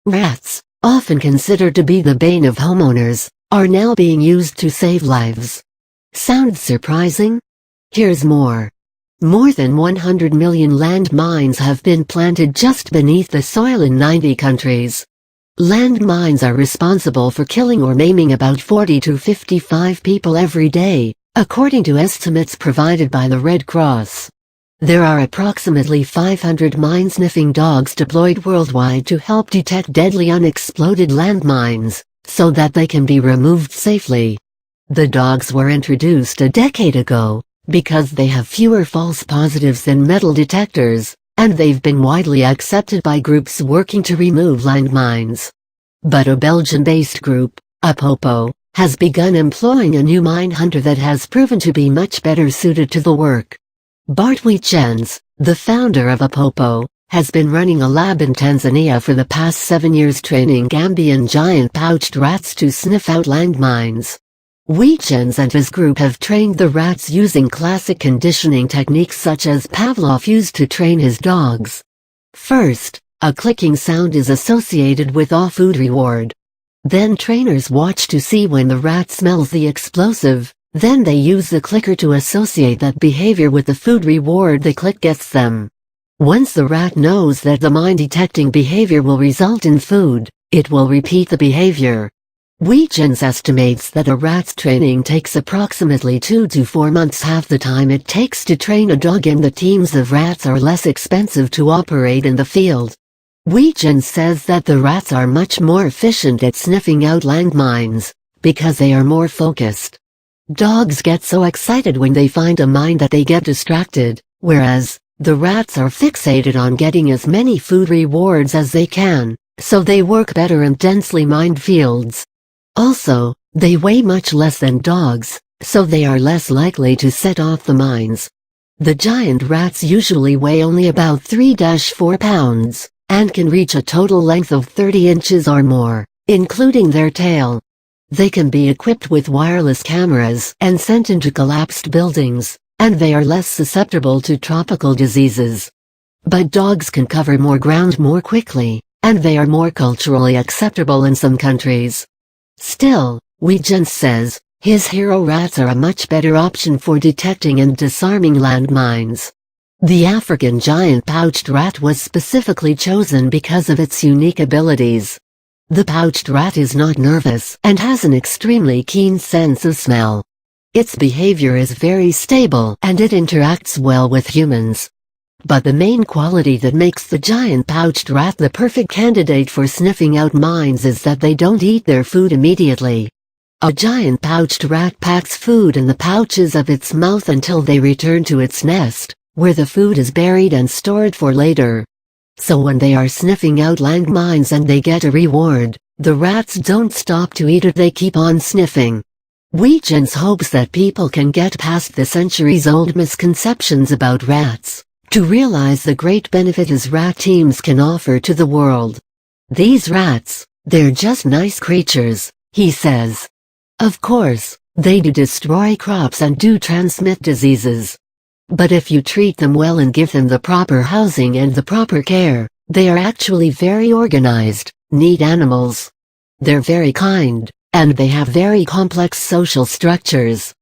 Rats, often considered to be the bane of homeowners, are now being used to save lives. Sounds surprising? Here's more. More than 100 million landmines have been planted just beneath the soil in 90 countries. Landmines are responsible for killing or maiming about 40 to 55 people every day, according to estimates provided by the Red Cross. There are approximately 500 mine-sniffing dogs deployed worldwide to help detect deadly unexploded landmines, so that they can be removed safely. The dogs were introduced a decade ago, because they have fewer false positives than metal detectors, and they've been widely accepted by groups working to remove landmines. But a Belgian-based group, Apopo, has begun employing a new mine hunter that has proven to be much better suited to the work. Bart Weetjens, the founder of Apopo, has been running a lab in Tanzania for the past 7 years training Gambian giant-pouched rats to sniff out landmines. Weetjens and his group have trained the rats using classic conditioning techniques such as Pavlov used to train his dogs. First, a clicking sound is associated with a food reward. Then trainers watch to see when the rat smells the explosive, then they use the clicker to associate that behavior with the food reward the click gets them. Once the rat knows that the mine-detecting behavior will result in food, it will repeat the behavior. Weetjens estimates that a rat's training takes approximately 2 to 4 months, half the time it takes to train a dog, and the teams of rats are less expensive to operate in the field. Weetjens says that the rats are much more efficient at sniffing out landmines, because they are more focused. Dogs get so excited when they find a mine that they get distracted, whereas the rats are fixated on getting as many food rewards as they can, so they work better in densely mined fields. Also, they weigh much less than dogs, so they are less likely to set off the mines. The giant rats usually weigh only about 3-4 pounds, and can reach a total length of 30 inches or more, including their tail. They can be equipped with wireless cameras and sent into collapsed buildings, and they are less susceptible to tropical diseases. But dogs can cover more ground more quickly, and they are more culturally acceptable in some countries. Still, Weetjens says, his hero rats are a much better option for detecting and disarming landmines. The African giant-pouched rat was specifically chosen because of its unique abilities. The pouched rat is not nervous and has an extremely keen sense of smell. Its behavior is very stable and it interacts well with humans. But the main quality that makes the giant-pouched rat the perfect candidate for sniffing out mines is that they don't eat their food immediately. A giant-pouched rat packs food in the pouches of its mouth until they return to its nest, where the food is buried and stored for later. So when they are sniffing out landmines and they get a reward, the rats don't stop to eat it, they keep on sniffing. Weetjens hopes that people can get past the centuries-old misconceptions about rats, to realize the great benefit his rat teams can offer to the world. These rats, they're just nice creatures, he says. Of course, they do destroy crops and do transmit diseases. But if you treat them well and give them the proper housing and the proper care, they are actually very organized, neat animals. They're very kind, and they have very complex social structures.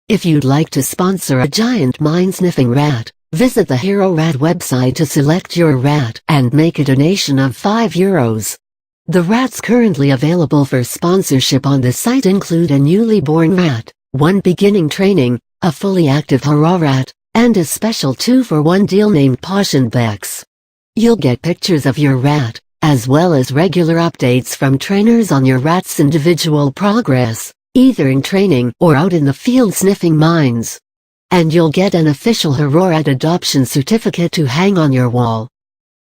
If you'd like to sponsor a giant mine-sniffing rat, visit the Hero Rat website to select your rat and make a donation of €5. The rats currently available for sponsorship on the site include a newly born rat, one beginning training, a fully active hero rat, and a special 2-for-1 deal named Poschenbecks. You'll get pictures of your rat, as well as regular updates from trainers on your rat's individual progress, either in training or out in the field sniffing mines. And you'll get an official Hero Rat adoption certificate to hang on your wall.